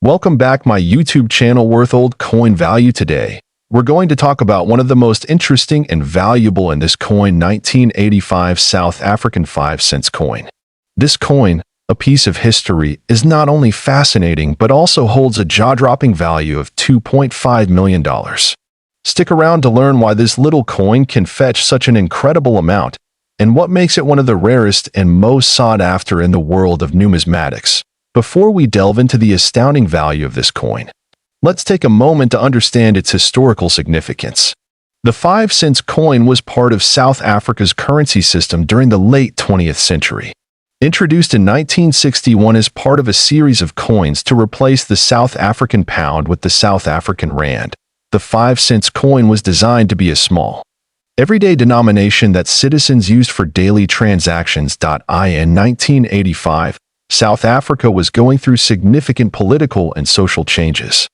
Welcome back my YouTube channel Worth Old Coin Value. Today, we're going to talk about one of the most interesting and valuable in this coin, 1985 South African 5-cent coin. This coin, a piece of history, is not only fascinating but also holds a jaw-dropping value of $2.5 million. Stick around to learn why this little coin can fetch such an incredible amount and what makes it one of the rarest and most sought after in the world of numismatics. Before we delve into the astounding value of this coin, let's take a moment to understand its historical significance. The 5-cent coin was part of South Africa's currency system during the late 20th century. Introduced in 1961 as part of a series of coins to replace the South African pound with the South African rand, the 5-cent coin was designed to be a small, everyday denomination that citizens used for daily transactions. In 1985, South Africa was going through significant political and social changes.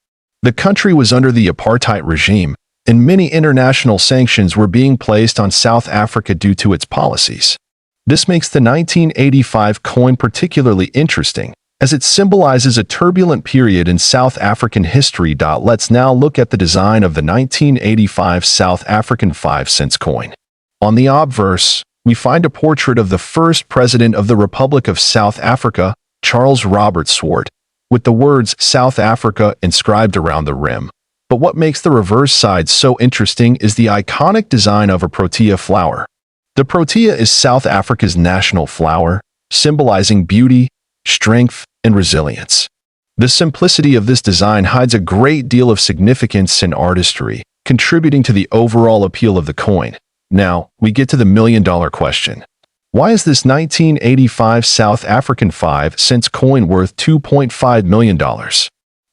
The country was under the apartheid regime, and many international sanctions were being placed on South Africa due to its policies. This makes the 1985 coin particularly interesting, as it symbolizes a turbulent period in South African history. Let's now look at the design of the 1985 South African 5-cent coin. On the obverse, we find a portrait of the first president of the Republic of South Africa, Charles Robert Swart, with the words South Africa inscribed around the rim. But what makes the reverse side so interesting is the iconic design of a protea flower. The protea is South Africa's national flower, symbolizing beauty, strength, and resilience. The simplicity of this design hides a great deal of significance and artistry, contributing to the overall appeal of the coin. Now, we get to the million-dollar question. Why is this 1985 South African 5-cent coin worth $2.5 million?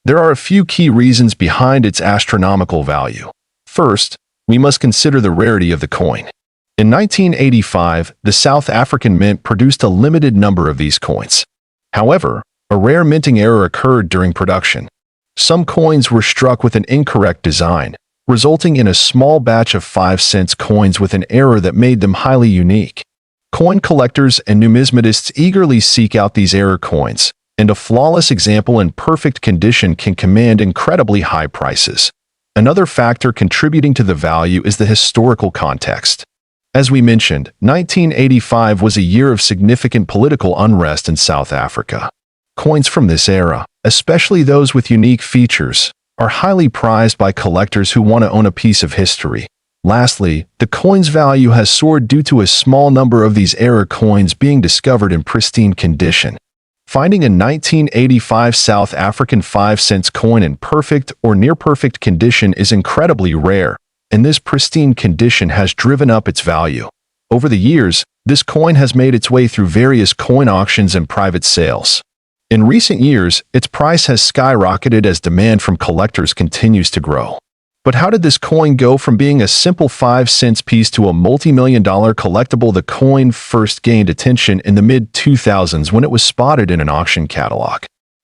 There are a few key reasons behind its astronomical value. First, we must consider the rarity of the coin. In 1985, the South African Mint produced a limited number of these coins. However, a rare minting error occurred during production. Some coins were struck with an incorrect design, resulting in a small batch of 5-cent coins with an error that made them highly unique. Coin collectors and numismatists eagerly seek out these error coins, and a flawless example in perfect condition can command incredibly high prices. Another factor contributing to the value is the historical context. As we mentioned, 1985 was a year of significant political unrest in South Africa. Coins from this era, especially those with unique features, are highly prized by collectors who want to own a piece of history. Lastly, the coin's value has soared due to a small number of these error coins being discovered in pristine condition. Finding a 1985 South African 5-cent coin in perfect or near-perfect condition is incredibly rare, and this pristine condition has driven up its value. Over the years, this coin has made its way through various coin auctions and private sales. In recent years, its price has skyrocketed as demand from collectors continues to grow. But how did this coin go from being a simple 5-cent piece to a multi-million-dollar collectible? The coin first gained attention in the mid-2000s when it was spotted in an auction catalog.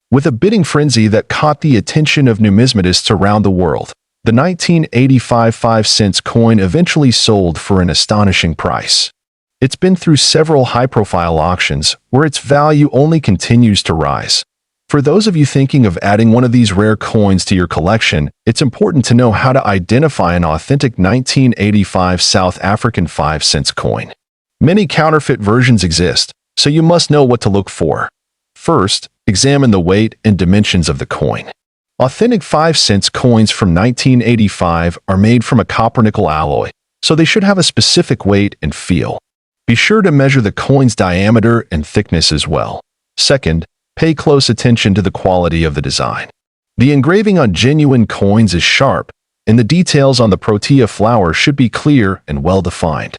With a bidding frenzy that caught the attention of numismatists around the world, the 1985 5-cent coin eventually sold for an astonishing price. It's been through several high-profile auctions where its value only continues to rise. For those of you thinking of adding one of these rare coins to your collection, it's important to know how to identify an authentic 1985 South African 5-cent coin. Many counterfeit versions exist, so you must know what to look for. First, examine the weight and dimensions of the coin. Authentic 5-cent coins from 1985 are made from a copper-nickel alloy, so they should have a specific weight and feel. Be sure to measure the coin's diameter and thickness as well. Second, pay close attention to the quality of the design. The engraving on genuine coins is sharp, and the details on the protea flower should be clear and well-defined.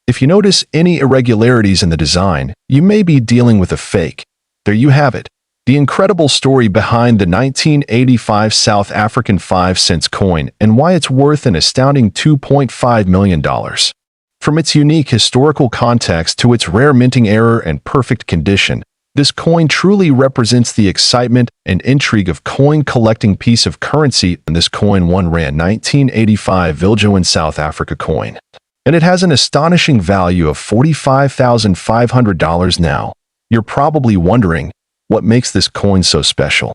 If you notice any irregularities in the design, you may be dealing with a fake. There you have it, the incredible story behind the 1985 South African 5-cent coin and why it's worth an astounding $2.5 million. From its unique historical context to its rare minting error and perfect condition, this coin truly represents the excitement and intrigue of coin collecting piece of currency. And this coin won Rand 1985 Viljoen South Africa coin. And it has an astonishing value of $45,500 now. You're probably wondering, what makes this coin so special?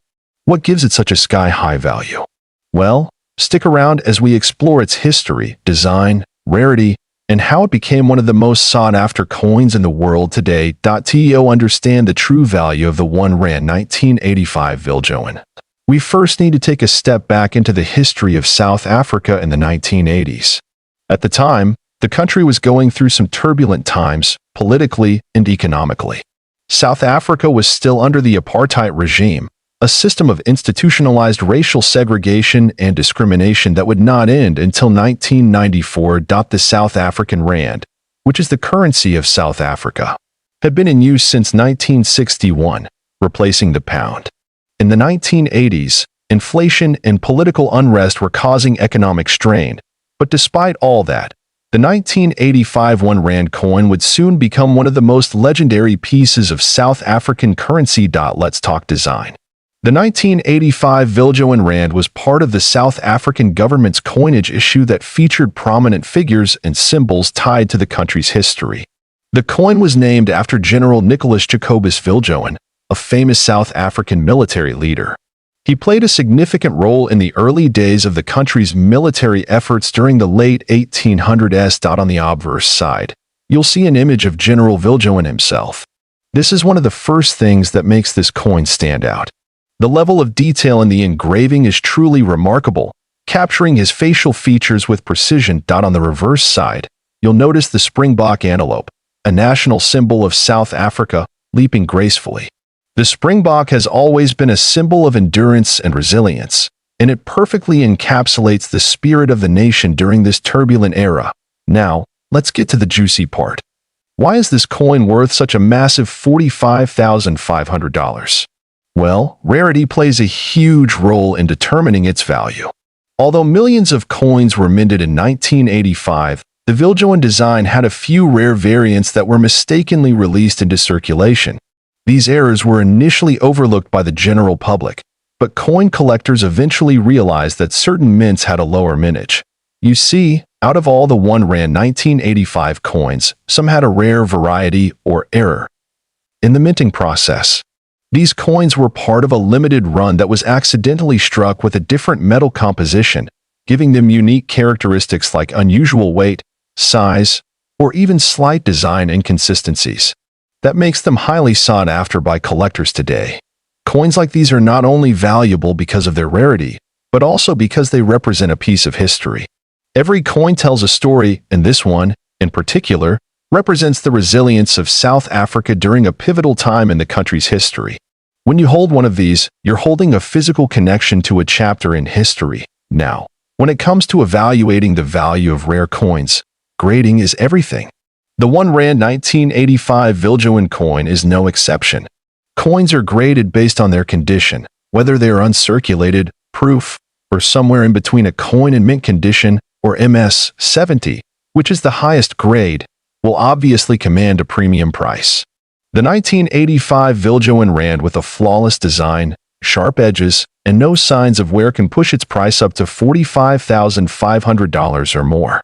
What gives it such a sky-high value? Well, stick around as we explore its history, design, rarity, and how it became one of the most sought-after coins in the world today. To understand the true value of the 1 Rand 1985 Viljoen, we first need to take a step back into the history of South Africa in the 1980s. At the time, the country was going through some turbulent times, politically and economically. South Africa was still under the apartheid regime, a system of institutionalized racial segregation and discrimination that would not end until 1994. The South African Rand, which is the currency of South Africa, had been in use since 1961, replacing the pound. In the 1980s, inflation and political unrest were causing economic strain, but despite all that, the 1985 1 Rand coin would soon become one of the most legendary pieces of South African currency. Let's talk design. The 1985 Viljoen Rand was part of the South African government's coinage issue that featured prominent figures and symbols tied to the country's history. The coin was named after General Nicholas Jacobus Viljoen, a famous South African military leader. He played a significant role in the early days of the country's military efforts during the late 1800s. On the obverse side, you'll see an image of General Viljoen himself. This is one of the first things that makes this coin stand out. The level of detail in the engraving is truly remarkable, capturing his facial features with precision. On the reverse side, you'll notice the springbok antelope, a national symbol of South Africa, leaping gracefully. The springbok has always been a symbol of endurance and resilience, and it perfectly encapsulates the spirit of the nation during this turbulent era. Now, let's get to the juicy part. Why is this coin worth such a massive $45,500? Well, rarity plays a huge role in determining its value. Although millions of coins were minted in 1985, the Viljoen design had a few rare variants that were mistakenly released into circulation. These errors were initially overlooked by the general public, but coin collectors eventually realized that certain mints had a lower mintage. You see, out of all the 1 Rand 1985 coins, some had a rare variety or error in the minting process. These coins were part of a limited run that was accidentally struck with a different metal composition, giving them unique characteristics like unusual weight, size, or even slight design inconsistencies. That makes them highly sought after by collectors today. Coins like these are not only valuable because of their rarity, but also because they represent a piece of history. Every coin tells a story, and this one, in particular, represents the resilience of South Africa during a pivotal time in the country's history. When you hold one of these, you're holding a physical connection to a chapter in history. Now, when it comes to evaluating the value of rare coins, grading is everything. The 1 Rand 1985 Viljoen coin is no exception. Coins are graded based on their condition, whether they are uncirculated, proof, or somewhere in between a coin in mint condition, or MS 70, which is the highest grade, will obviously command a premium price. The 1985 Viljoen Rand with a flawless design, sharp edges, and no signs of wear can push its price up to $45,500 or more.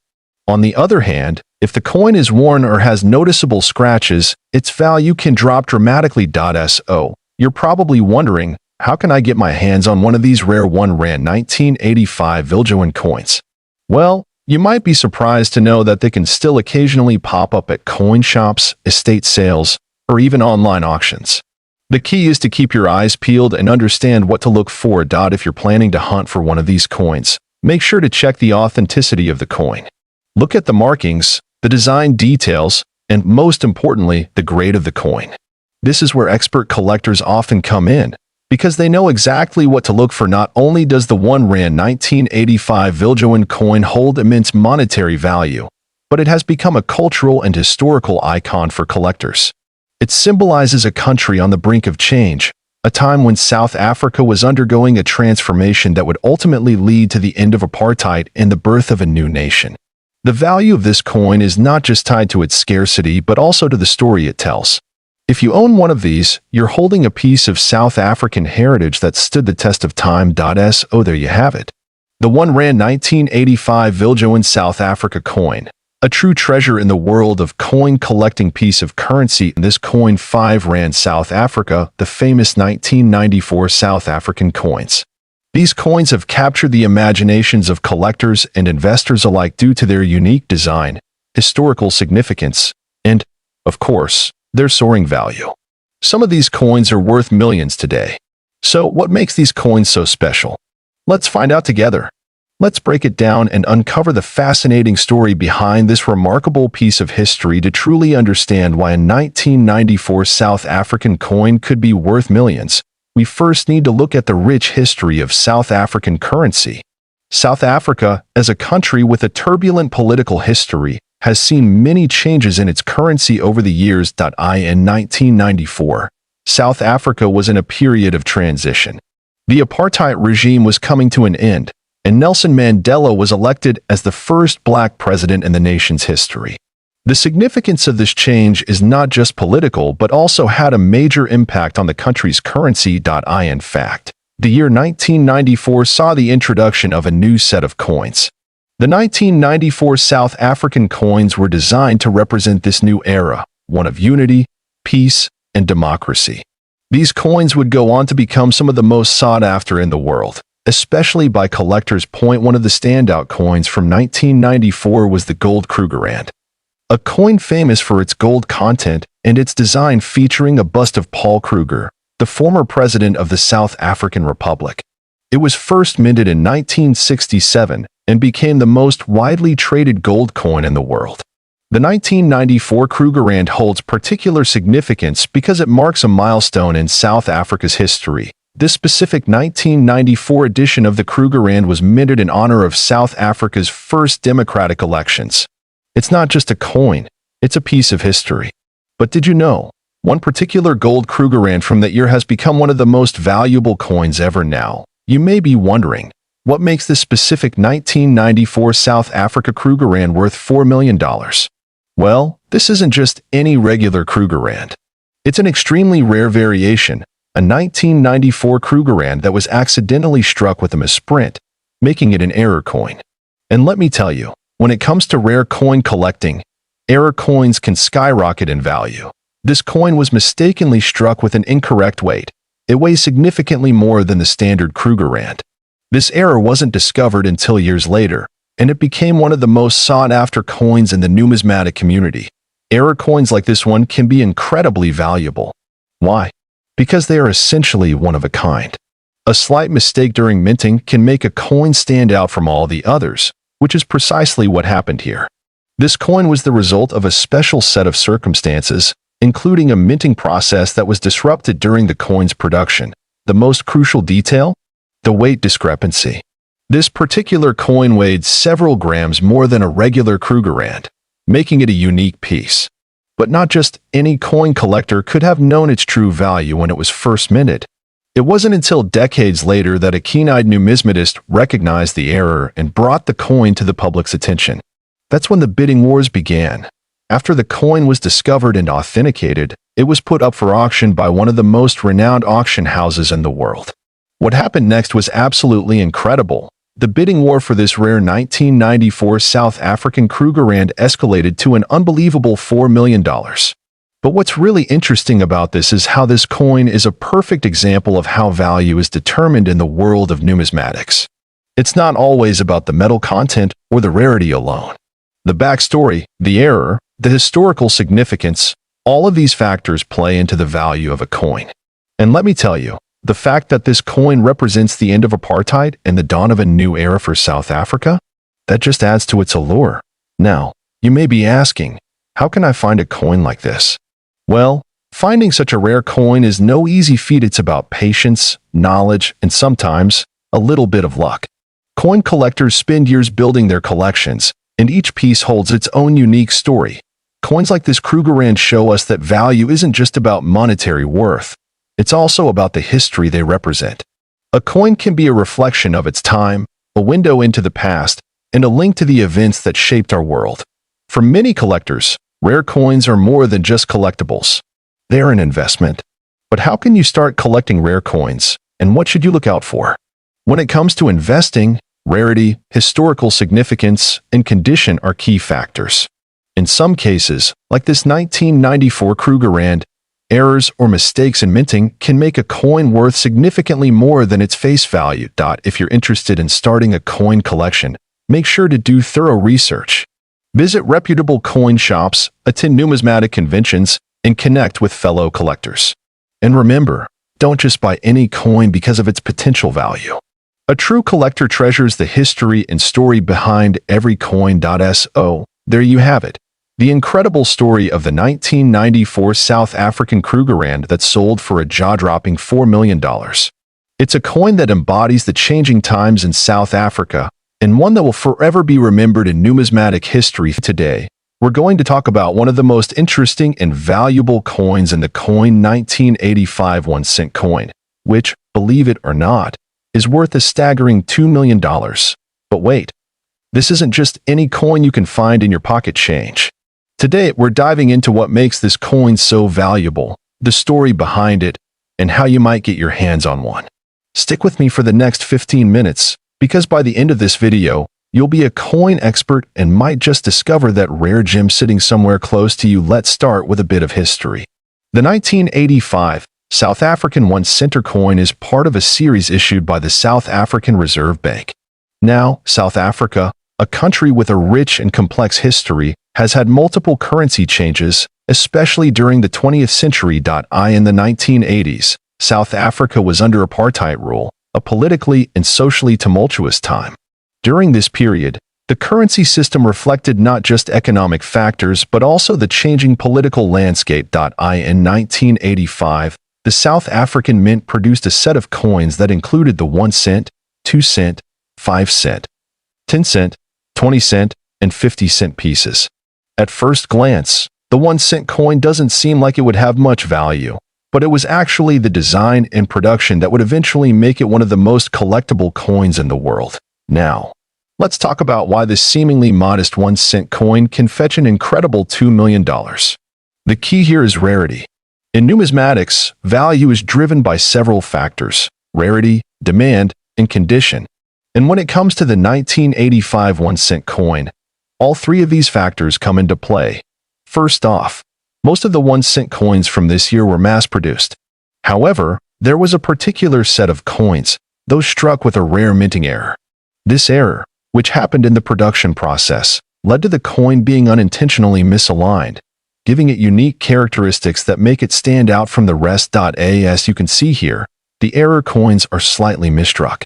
On the other hand, if the coin is worn or has noticeable scratches, its value can drop dramatically. So, you're probably wondering, how can I get my hands on one of these rare 1 Rand 1985 Viljoen coins? Well, you might be surprised to know that they can still occasionally pop up at coin shops, estate sales, or even online auctions. The key is to keep your eyes peeled and understand what to look for. If you're planning to hunt for one of these coins, make sure to check the authenticity of the coin. Look at the markings, the design details, and most importantly, the grade of the coin. This is where expert collectors often come in, because they know exactly what to look for. Not only does the 1 Rand 1985 Viljoen coin hold immense monetary value, but it has become a cultural and historical icon for collectors. It symbolizes a country on the brink of change, a time when South Africa was undergoing a transformation that would ultimately lead to the end of apartheid and the birth of a new nation. The value of this coin is not just tied to its scarcity but also to the story it tells. If you own one of these, you're holding a piece of South African heritage that stood the test of time. So there you have it. The 1 Rand 1985 Viljoen South Africa coin, A true treasure in the world of coin collecting piece of currency. This coin 5 Rand South Africa, the famous 1994 South African coins. These coins have captured the imaginations of collectors and investors alike due to their unique design, historical significance, and, of course, their soaring value. Some of these coins are worth millions today. So, what makes these coins so special? Let's find out together. Let's break it down and uncover the fascinating story behind this remarkable piece of history to truly understand why a 1994 South African coin could be worth millions. We first need to look at the rich history of South African currency. South Africa, as a country with a turbulent political history, has seen many changes in its currency over the years. In 1994, South Africa was in a period of transition. The apartheid regime was coming to an end, and Nelson Mandela was elected as the first black president in the nation's history. The significance of this change is not just political but also had a major impact on the country's currency. In fact, the year 1994 saw the introduction of a new set of coins. The 1994 South African coins were designed to represent this new era, one of unity, peace, and democracy. These coins would go on to become some of the most sought after in the world, especially by collectors. One of the standout coins from 1994 was the gold Krugerrand, a coin famous for its gold content and its design featuring a bust of Paul Kruger, the former president of the South African Republic. It was first minted in 1967 and became the most widely traded gold coin in the world. The 1994 Krugerrand holds particular significance because it marks a milestone in South Africa's history. This specific 1994 edition of the Krugerrand was minted in honor of South Africa's first democratic elections. It's not just a coin, it's a piece of history. But did you know, one particular gold Krugerrand from that year has become one of the most valuable coins ever now? You may be wondering, what makes this specific 1994 South Africa Krugerrand worth $4 million? Well, this isn't just any regular Krugerrand. It's an extremely rare variation, a 1994 Krugerrand that was accidentally struck with a misprint, making it an error coin. And let me tell you, when it comes to rare coin collecting, error coins can skyrocket in value. This coin was mistakenly struck with an incorrect weight. It weighs significantly more than the standard Krugerrand. This error wasn't discovered until years later, and it became one of the most sought-after coins in the numismatic community. Error coins like this one can be incredibly valuable. Why? Because they are essentially one of a kind. A slight mistake during minting can make a coin stand out from all the others, which is precisely what happened here. This coin was the result of a special set of circumstances, including a minting process that was disrupted during the coin's production. The most crucial detail? The weight discrepancy. This particular coin weighed several grams more than a regular Krugerrand, making it a unique piece. But not just any coin collector could have known its true value when it was first minted. It wasn't until decades later that a keen-eyed numismatist recognized the error and brought the coin to the public's attention. That's when the bidding wars began. After the coin was discovered and authenticated, it was put up for auction by one of the most renowned auction houses in the world. What happened next was absolutely incredible. The bidding war for this rare 1994 South African Krugerrand escalated to an unbelievable $4 million. But what's really interesting about this is how this coin is a perfect example of how value is determined in the world of numismatics. It's not always about the metal content or the rarity alone. The backstory, the error, the historical significance, all of these factors play into the value of a coin. And let me tell you, the fact that this coin represents the end of apartheid and the dawn of a new era for South Africa, that just adds to its allure. Now, you may be asking, how can I find a coin like this? Well, finding such a rare coin is no easy feat. It's about patience, knowledge, and sometimes a little bit of luck. Coin collectors spend years building their collections, and each piece holds its own unique story. Coins like this Krugerrand show us that value isn't just about monetary worth. It's also about the history they represent. A coin can be a reflection of its time, a window into the past, and a link to the events that shaped our world. For many collectors, rare coins are more than just collectibles. They're an investment. But how can you start collecting rare coins, and what should you look out for? When it comes to investing, rarity, historical significance, and condition are key factors. In some cases, like this 1994 Krugerrand, errors or mistakes in minting can make a coin worth significantly more than its face value. If you're interested in starting a coin collection, make sure to do thorough research. Visit reputable coin shops, attend numismatic conventions, and connect with fellow collectors. And remember, don't just buy any coin because of its potential value. A true collector treasures the history and story behind every coin. So, there you have it. The incredible story of the 1994 South African Krugerrand that sold for a jaw-dropping $4 million. It's a coin that embodies the changing times in South Africa, and one that will forever be remembered in numismatic history. Today, we're going to talk about one of the most interesting and valuable coins in the coin 1985 1-cent coin, which, believe it or not, is worth a staggering $2 million. But wait, this isn't just any coin you can find in your pocket change. Today, we're diving into what makes this coin so valuable, the story behind it, and how you might get your hands on one. Stick with me for the next 15 minutes, because by the end of this video, you'll be a coin expert and might just discover that rare gem sitting somewhere close to you. Let's start with a bit of history. The 1985 South African 1-cent coin is part of a series issued by the South African Reserve Bank. Now, South Africa, a country with a rich and complex history, has had multiple currency changes, especially during the 20th century. In the 1980s, South Africa was under apartheid rule, a politically and socially tumultuous time. During this period, the currency system reflected not just economic factors but also the changing political landscape. In 1985, the South African Mint produced a set of coins that included the 1 cent, 2 cent, 5 cent, 10 cent, 20 cent, and 50 cent pieces. At first glance, the 1-cent coin doesn't seem like it would have much value, but it was actually the design and production that would eventually make it one of the most collectible coins in the world. Now, let's talk about why this seemingly modest 1-cent coin can fetch an incredible $2 million. The key here is rarity. In numismatics, value is driven by several factors: rarity, demand, and condition. And when it comes to the 1985 1-cent coin, all three of these factors come into play. First off, most of the 1-cent coins from this year were mass-produced. However, there was a particular set of coins, those struck with a rare minting error. This error, which happened in the production process, led to the coin being unintentionally misaligned, giving it unique characteristics that make it stand out from the rest. As you can see here, the error coins are slightly misstruck.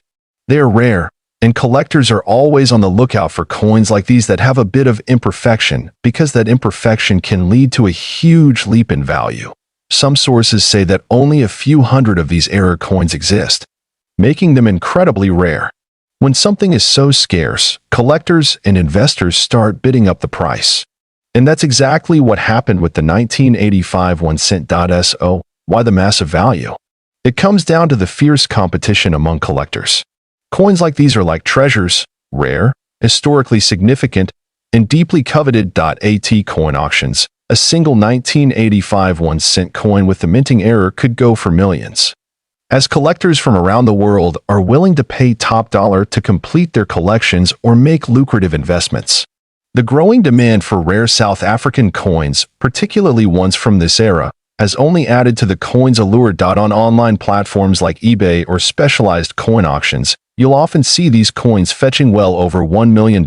They are rare, and collectors are always on the lookout for coins like these that have a bit of imperfection, because that imperfection can lead to a huge leap in value. Some sources say that only a few hundred of these error coins exist, making them incredibly rare. When something is so scarce, collectors and investors start bidding up the price. And that's exactly what happened with the 1985 1-cent. So, why the massive value? It comes down to the fierce competition among collectors. Coins like these are like treasures, rare, historically significant, and deeply coveted. At coin auctions, a single 1985 1-cent coin with the minting error could go for millions. As collectors from around the world are willing to pay top dollar to complete their collections or make lucrative investments. The growing demand for rare South African coins, particularly ones from this era, has only added to the coin's allure. On online platforms like eBay or specialized coin auctions, you'll often see these coins fetching well over $1 million.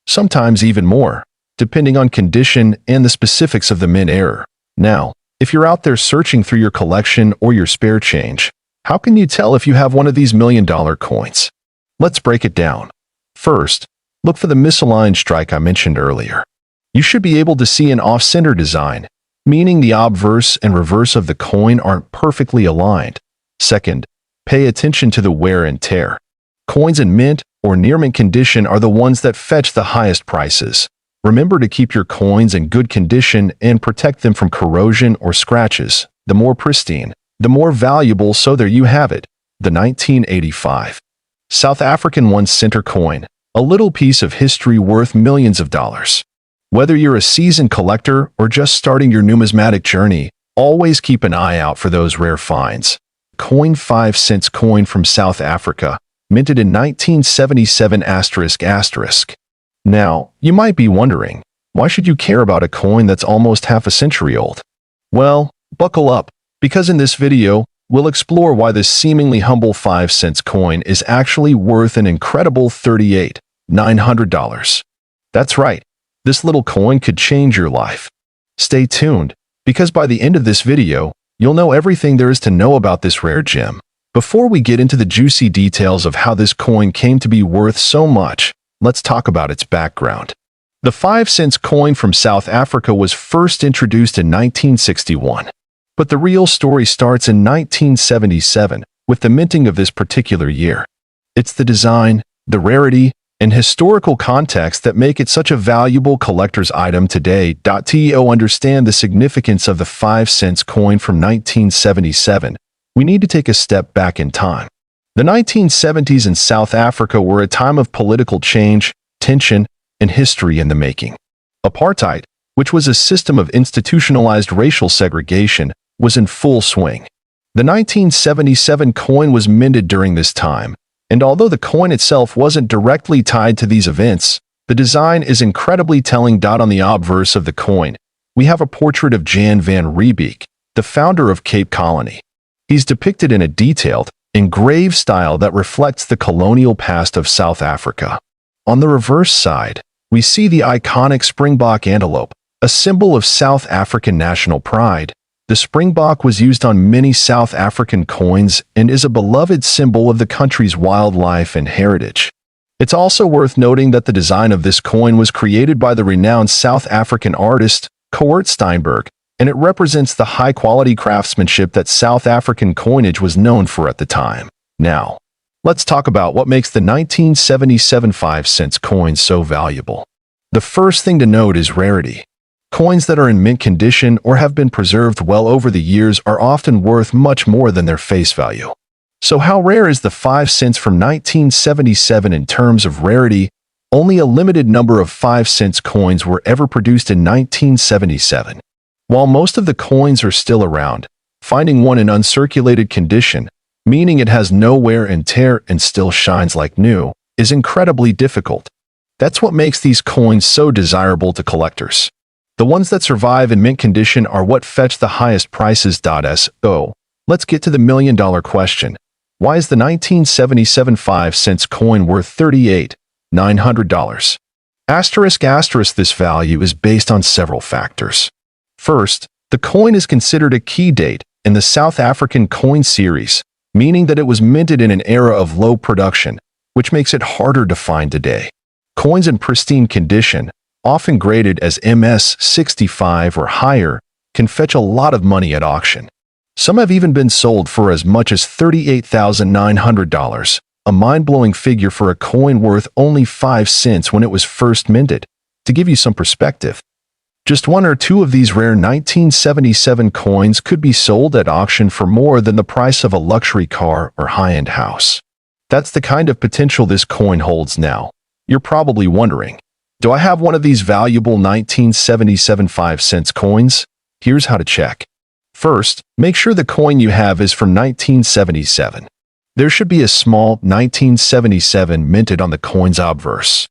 Sometimes even more, depending on condition and the specifics of the mint error. Now, if you're out there searching through your collection or your spare change, how can you tell if you have one of these $1 million coins? Let's break it down. First, look for the misaligned strike I mentioned earlier. You should be able to see an off-center design, meaning the obverse and reverse of the coin aren't perfectly aligned. Second, pay attention to the wear and tear. Coins in mint or near mint condition are the ones that fetch the highest prices. Remember to keep your coins in good condition and protect them from corrosion or scratches. The more pristine, the more valuable. So there you have it, the 1985 South African 1-cent coin, a little piece of history worth millions of dollars. Whether you're a seasoned collector or just starting your numismatic journey, always keep an eye out for those rare finds. Coin 5 cents coin from South Africa, minted in 1977 ***. Now, you might be wondering, Why should you care about a coin that's almost half a century old? Well, buckle up, because in this video, we'll explore why this seemingly humble 5-cent coin is actually worth an incredible $38,900. That's right, this little coin could change your life. Stay tuned, because by the end of this video, you'll know everything there is to know about this rare gem. Before we get into the juicy details of how this coin came to be worth so much, let's talk about its background. The 5-cent coin from South Africa was first introduced in 1961. But the real story starts in 1977 with the minting of this particular year. It's the design, the rarity, and historical context that make it such a valuable collector's item today. To understand the significance of the 5-cent coin from 1977, we need to take a step back in time. The 1970s in South Africa were a time of political change, tension, and history in the making. Apartheid, which was a system of institutionalized racial segregation, was in full swing. The 1977 coin was minted during this time, and although the coin itself wasn't directly tied to these events, the design is incredibly telling. On the obverse of the coin, we have a portrait of Jan van Riebeeck, the founder of Cape Colony. He's depicted in a detailed, engraved style that reflects the colonial past of South Africa. On the reverse side, we see the iconic springbok antelope, a symbol of South African national pride. The springbok was used on many South African coins and is a beloved symbol of the country's wildlife and heritage. It's also worth noting that the design of this coin was created by the renowned South African artist, Koert Steinberg, and it represents the high-quality craftsmanship that South African coinage was known for at the time. Now, let's talk about what makes the 1977 5-cent coin so valuable. The first thing to note is rarity. Coins that are in mint condition or have been preserved well over the years are often worth much more than their face value. So how rare is the 5 cents from 1977 in terms of rarity? Only a limited number of 5-cent coins were ever produced in 1977. While most of the coins are still around, finding one in uncirculated condition, meaning it has no wear and tear and still shines like new, is incredibly difficult. That's what makes these coins so desirable to collectors. The ones that survive in mint condition are what fetch the highest prices. So, let's get to the million-dollar question. Why is the 1977 5-cent coin worth $38,900? This value is based on several factors. First, the coin is considered a key date in the South African coin series, meaning that it was minted in an era of low production, which makes it harder to find today. Coins in pristine condition, often graded as MS65 or higher, can fetch a lot of money at auction. Some have even been sold for as much as $38,900, a mind-blowing figure for a coin worth only 5 cents when it was first minted. To give you some perspective, just one or two of these rare 1977 coins could be sold at auction for more than the price of a luxury car or high-end house. That's the kind of potential this coin holds now. You're probably wondering, do I have one of these valuable 1977 5-cent coins? Here's how to check. First, make sure the coin you have is from 1977. There should be a small 1977 minted on the coin's obverse.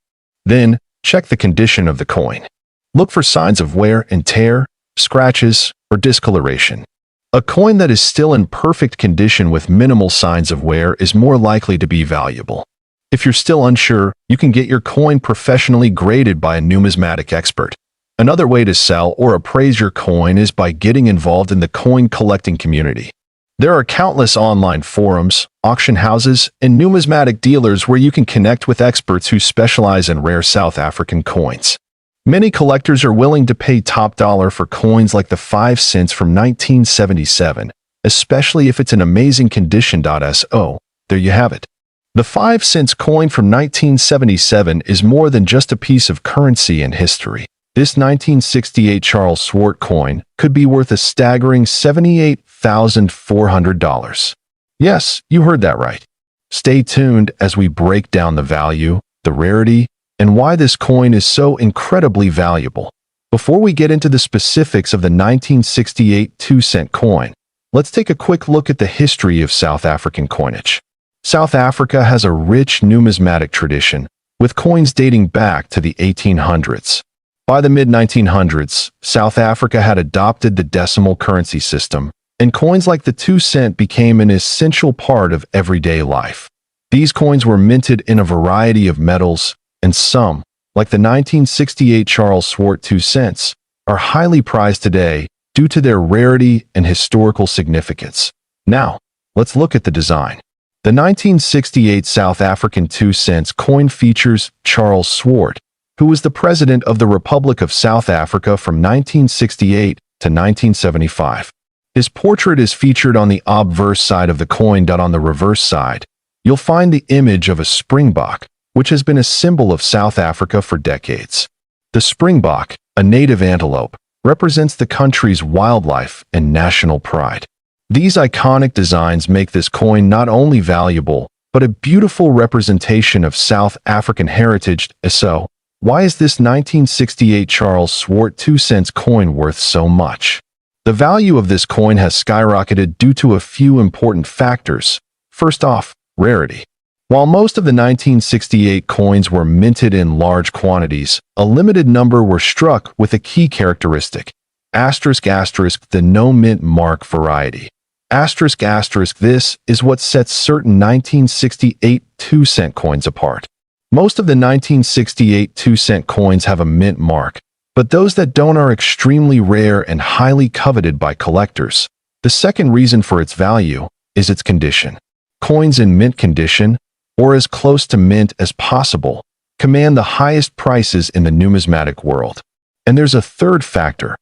Then, check the condition of the coin. Look for signs of wear and tear, scratches, or discoloration. A coin that is still in perfect condition with minimal signs of wear is more likely to be valuable. If you're still unsure, you can get your coin professionally graded by a numismatic expert. Another way to sell or appraise your coin is by getting involved in the coin collecting community. There are countless online forums, auction houses, and numismatic dealers where you can connect with experts who specialize in rare South African coins. Many collectors are willing to pay top dollar for coins like the 5 cents from 1977, especially if it's in amazing condition. So, there you have it. The 5 cents coin from 1977 is more than just a piece of currency and history. This 1968 Charles Swart coin could be worth a staggering $78,400. Yes, you heard that right. Stay tuned as we break down the value, the rarity, and why this coin is so incredibly valuable. Before we get into the specifics of the 1968 2-cent coin, let's take a quick look at the history of South African coinage. South Africa has a rich numismatic tradition, with coins dating back to the 1800s. By the mid-1900s, South Africa had adopted the decimal currency system, and coins like the 2 cent became an essential part of everyday life. These coins were minted in a variety of metals, and some, like the 1968 Charles Swart 2 cents, are highly prized today due to their rarity and historical significance. Now, let's look at the design. The 1968 South African 2 cents coin features Charles Swart, who was the president of the Republic of South Africa from 1968 to 1975. His portrait is featured on the obverse side of the coin. On the reverse side, you'll find the image of a springbok, which has been a symbol of South Africa for decades. The springbok, a native antelope, represents the country's wildlife and national pride. These iconic designs make this coin not only valuable, but a beautiful representation of South African heritage. So, why is this 1968 Charles Swart 2 cents coin worth so much? The value of this coin has skyrocketed due to a few important factors. First off, rarity. While most of the 1968 coins were minted in large quantities, a limited number were struck with a key characteristic. The no mint mark variety. This is what sets certain 1968 2-cent coins apart. Most of the 1968 2-cent coins have a mint mark, but those that don't are extremely rare and highly coveted by collectors. The second reason for its value is its condition. Coins in mint condition, or as close to mint as possible, command the highest prices in the numismatic world. And there's a third factor,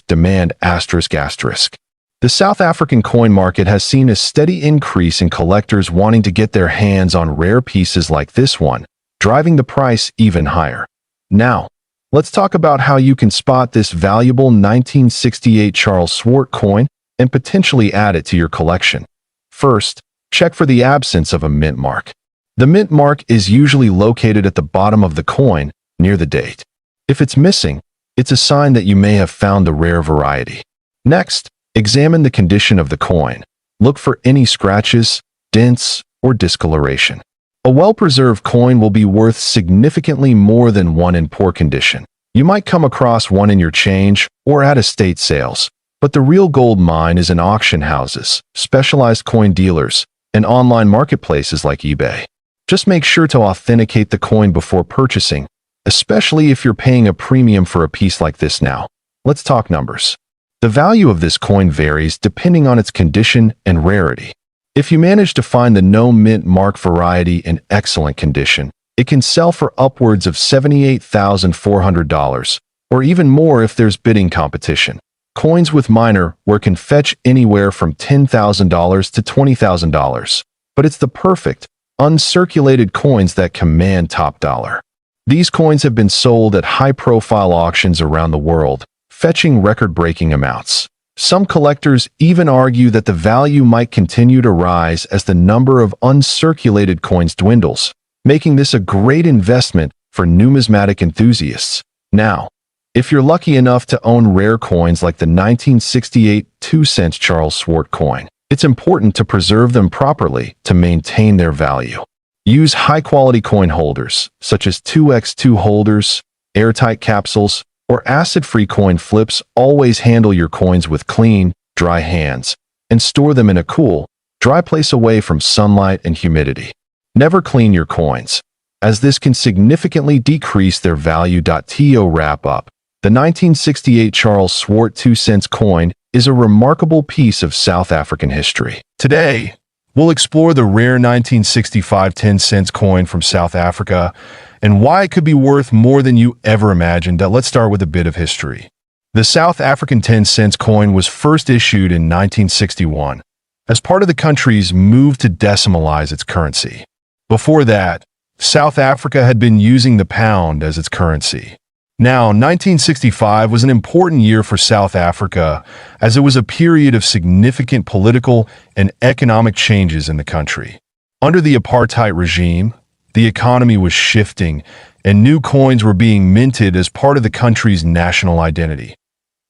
demand. The South African coin market has seen a steady increase in collectors wanting to get their hands on rare pieces like this one, driving the price even higher. Now, let's talk about how you can spot this valuable 1968 Charles Swart coin and potentially add it to your collection. First, check for the absence of a mint mark. The mint mark is usually located at the bottom of the coin, near the date. If it's missing, it's a sign that you may have found the rare variety. Next, examine the condition of the coin. Look for any scratches, dents, or discoloration. A well-preserved coin will be worth significantly more than one in poor condition. You might come across one in your change or at estate sales, but the real gold mine is in auction houses, specialized coin dealers, and online marketplaces like eBay. Just make sure to authenticate the coin before purchasing, especially if you're paying a premium for a piece like this now. Let's talk numbers. The value of this coin varies depending on its condition and rarity. If you manage to find the no mint mark variety in excellent condition, it can sell for upwards of $78,400, or even more if there's bidding competition. Coins with minor wear can fetch anywhere from $10,000 to $20,000, but it's the perfect, uncirculated coins that command top dollar. These coins have been sold at high-profile auctions around the world, fetching record-breaking amounts. Some collectors even argue that the value might continue to rise as the number of uncirculated coins dwindles, making this a great investment for numismatic enthusiasts. Now, if you're lucky enough to own rare coins like the 1968 2-cent Charles Swart coin, it's important to preserve them properly to maintain their value. Use high-quality coin holders, such as 2x2 holders, airtight capsules, or acid-free coin flips. Always handle your coins with clean, dry hands, and store them in a cool, dry place away from sunlight and humidity. Never clean your coins, as this can significantly decrease their value. To wrap up, the 1968 Charles Swart 2 cents coin is a remarkable piece of South African history. Today, we'll explore the rare 1965 10 cents coin from South Africa and why it could be worth more than you ever imagined. Let's start with a bit of history. The South African 10 cents coin was first issued in 1961 as part of the country's move to decimalize its currency. Before that, South Africa had been using the pound as its currency. Now, 1965 was an important year for South Africa as it was a period of significant political and economic changes in the country. Under the apartheid regime, the economy was shifting and new coins were being minted as part of the country's national identity.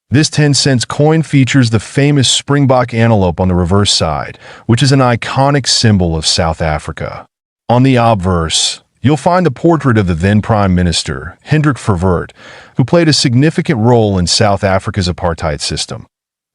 This 10 cents coin features the famous springbok antelope on the reverse side, which is an iconic symbol of South Africa. On the obverse, you'll find the portrait of the then Prime Minister, Hendrik Verwoerd, who played a significant role in South Africa's apartheid system.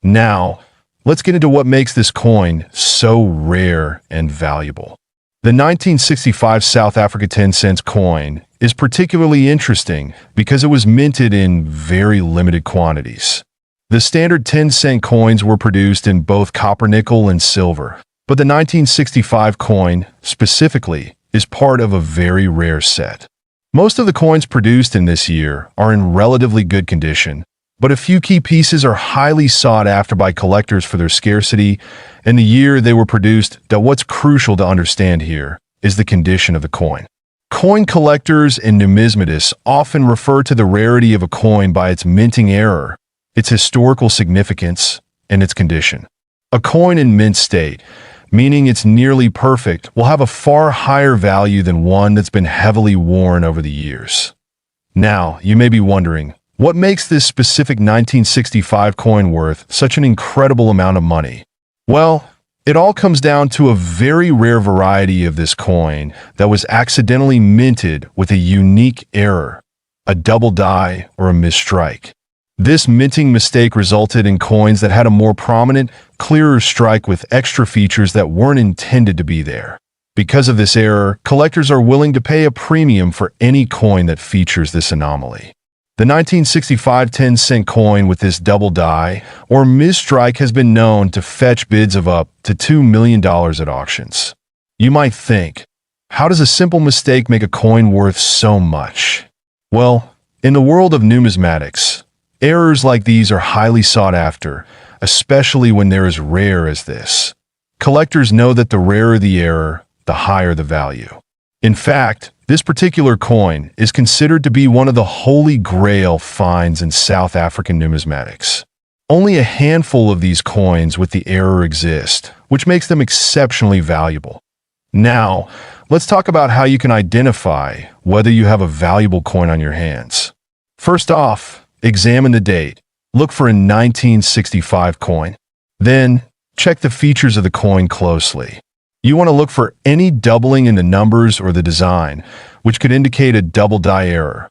Now, let's get into what makes this coin so rare and valuable. The 1965 South Africa 10-cent coin is particularly interesting because it was minted in very limited quantities. The standard 10-cent coins were produced in both copper, nickel, and silver, but the 1965 coin, specifically, is part of a very rare set. Most of the coins produced in this year are in relatively good condition, but a few key pieces are highly sought after by collectors for their scarcity and the year they were produced. What's crucial to understand here is the condition of the coin. Coin collectors and numismatists often refer to the rarity of a coin by its minting era, its historical significance, and its condition. A coin in mint state, meaning it's nearly perfect, will have a far higher value than one that's been heavily worn over the years. Now, you may be wondering, what makes this specific 1965 coin worth such an incredible amount of money? Well, it all comes down to a very rare variety of this coin that was accidentally minted with a unique error, a double die or a misstrike. This minting mistake resulted in coins that had a more prominent, clearer strike with extra features that weren't intended to be there. Because of this error, collectors are willing to pay a premium for any coin that features this anomaly. The 1965 10-cent coin with this double die or misstrike has been known to fetch bids of up to $2 million at auctions. You might think, how does a simple mistake make a coin worth so much? Well, in the world of numismatics, errors like these are highly sought after, especially when they're as rare as this. Collectors know that the rarer the error, the higher the value. In fact, this particular coin is considered to be one of the holy grail finds in South African numismatics. Only a handful of these coins with the error exist, which makes them exceptionally valuable. Now, let's talk about how you can identify whether you have a valuable coin on your hands. First off, examine the date. Look for a 1965 coin. Then, check the features of the coin closely. You want to look for any doubling in the numbers or the design, which could indicate a double die error.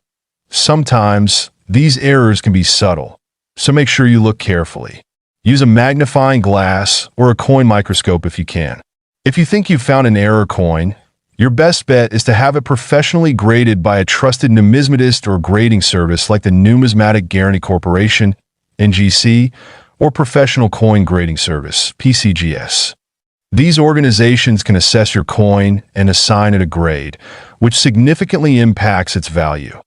Sometimes, these errors can be subtle, so make sure you look carefully. Use a magnifying glass or a coin microscope if you can. If you think you've found an error coin, your best bet is to have it professionally graded by a trusted numismatist or grading service like the Numismatic Guarantee Corporation, NGC, or Professional Coin Grading Service, PCGS. These organizations can assess your coin and assign it a grade, which significantly impacts its value.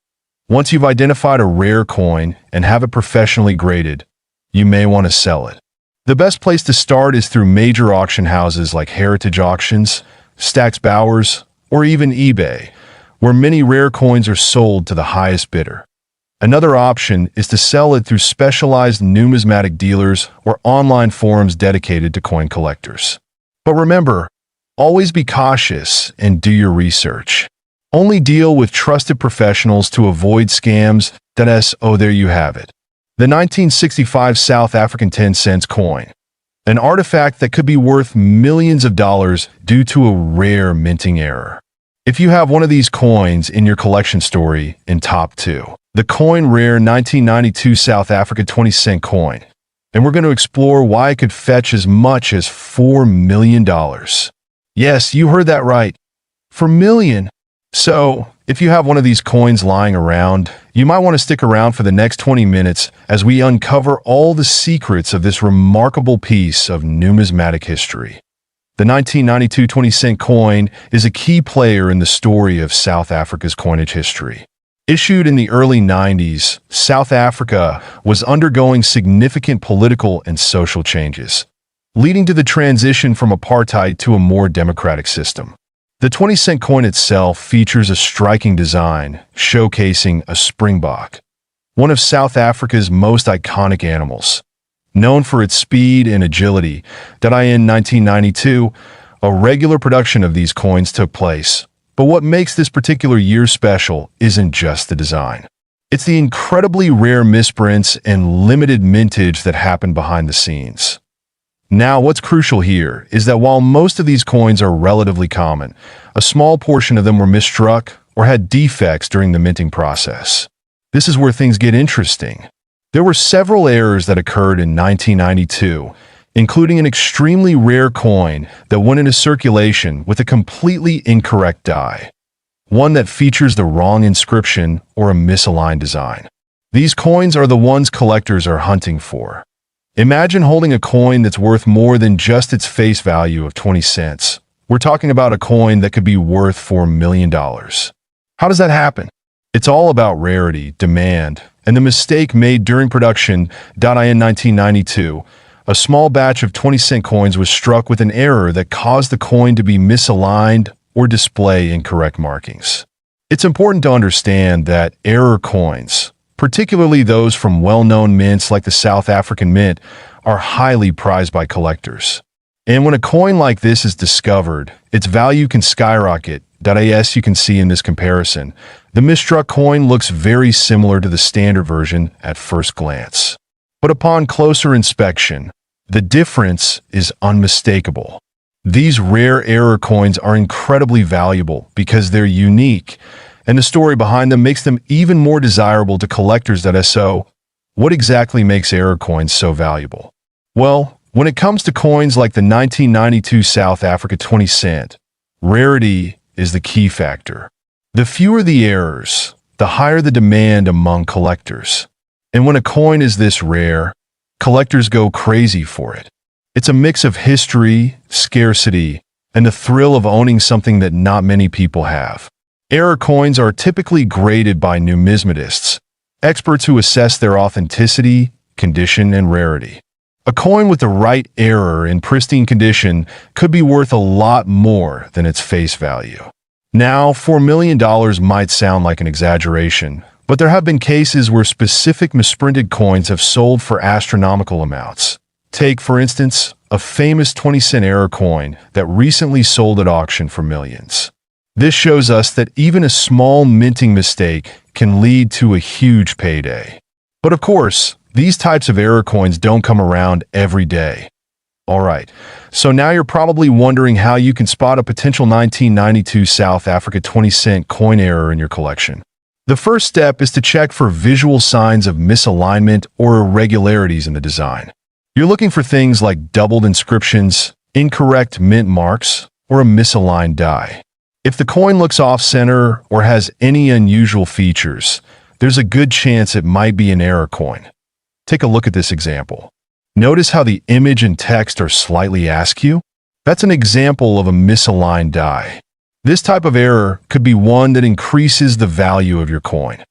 Once you've identified a rare coin and have it professionally graded, you may want to sell it. The best place to start is through major auction houses like Heritage Auctions, Stax Bowers, or even eBay, where many rare coins are sold to the highest bidder. Another option is to sell it through specialized numismatic dealers or online forums dedicated to coin collectors. But remember, always be cautious and do your research. Only deal with trusted professionals to avoid scams. There you have it. The 1965 South African 10-cent coin. An artifact that could be worth millions of dollars due to a rare minting error. If you have one of these coins in your collection story in top 2, the coin rare 1992 South Africa 20-cent coin. And we're going to explore why it could fetch as much as $4 million. Yes, you heard that right. $4 million. So, if you have one of these coins lying around, you might want to stick around for the next 20 minutes as we uncover all the secrets of this remarkable piece of numismatic history. The 1992 20-cent coin is a key player in the story of South Africa's coinage history. Issued in the early 90s, South Africa was undergoing significant political and social changes, leading to the transition from apartheid to a more democratic system. The 20-cent coin itself features a striking design, showcasing a springbok, one of South Africa's most iconic animals. Known for its speed and agility, in 1992, a regular production of these coins took place. But what makes this particular year special isn't just the design. It's the incredibly rare misprints and limited mintage that happen behind the scenes. Now, what's crucial here is that while most of these coins are relatively common, a small portion of them were misstruck or had defects during the minting process. This is where things get interesting. There were several errors that occurred in 1992, including an extremely rare coin that went into circulation with a completely incorrect die, one that features the wrong inscription or a misaligned design. These coins are the ones collectors are hunting for. Imagine holding a coin that's worth more than just its face value of 20 cents. We're talking about a coin that could be worth $4 million. How does that happen? It's all about rarity, demand, and the mistake made during production. In 1992, a small batch of 20-cent coins was struck with an error that caused the coin to be misaligned or display incorrect markings. It's important to understand that error coins, particularly those from well-known mints like the South African Mint, are highly prized by collectors. And when a coin like this is discovered, its value can skyrocket. As you can see in this comparison, the misstruck coin looks very similar to the standard version at first glance. But upon closer inspection, the difference is unmistakable. These rare error coins are incredibly valuable because they're unique, and the story behind them makes them even more desirable to collectors. So, what exactly makes error coins so valuable? Well, when it comes to coins like the 1992 South Africa 20 cent, rarity is the key factor. The fewer the errors, the higher the demand among collectors. And when a coin is this rare, collectors go crazy for it. It's a mix of history, scarcity, and the thrill of owning something that not many people have. Error coins are typically graded by numismatists, experts who assess their authenticity, condition, and rarity. A coin with the right error in pristine condition could be worth a lot more than its face value. Now, $4 million might sound like an exaggeration, but there have been cases where specific misprinted coins have sold for astronomical amounts. Take, for instance, a famous 20-cent error coin that recently sold at auction for millions. This shows us that even a small minting mistake can lead to a huge payday. But of course, these types of error coins don't come around every day. Alright, so now you're probably wondering how you can spot a potential 1992 South Africa 20-cent coin error in your collection. The first step is to check for visual signs of misalignment or irregularities in the design. You're looking for things like doubled inscriptions, incorrect mint marks, or a misaligned die. If the coin looks off-center or has any unusual features, there's a good chance it might be an error coin. Take a look at this example. Notice how the image and text are slightly askew? That's an example of a misaligned die. This type of error could be one that increases the value of your coin.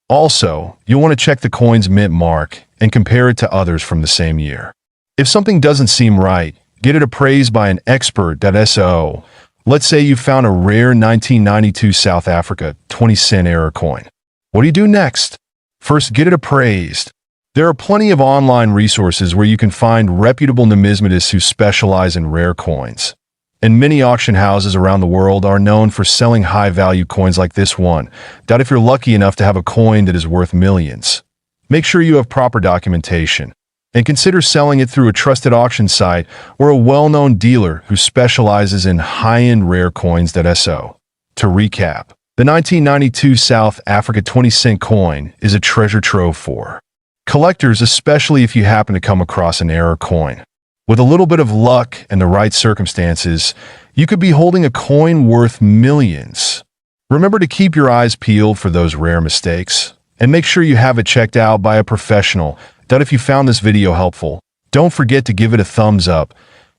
Also, you'll want to check the coin's mint mark and compare it to others from the same year. If something doesn't seem right, get it appraised by an expert. So, let's say you found a rare 1992 South Africa 20-cent error coin. What do you do next? First, get it appraised. There are plenty of online resources where you can find reputable numismatists who specialize in rare coins. And many auction houses around the world are known for selling high-value coins like this one. If you're lucky enough to have a coin that is worth millions, make sure you have proper documentation, and consider selling it through a trusted auction site or a well-known dealer who specializes in high-end rare coins. So, to recap, the 1992 South Africa 20-cent coin is a treasure trove for collectors, especially if you happen to come across an error coin. With a little bit of luck and the right circumstances, you could be holding a coin worth millions. Remember to keep your eyes peeled for those rare mistakes, and make sure you have it checked out by a professional. If you found this video helpful, don't forget to give it a thumbs up,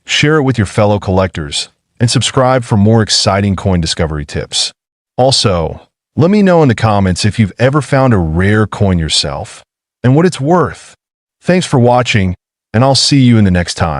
share it with your fellow collectors, and subscribe for more exciting coin discovery tips. Also, let me know in the comments if you've ever found a rare coin yourself and what it's worth. Thanks for watching, and I'll see you in the next time.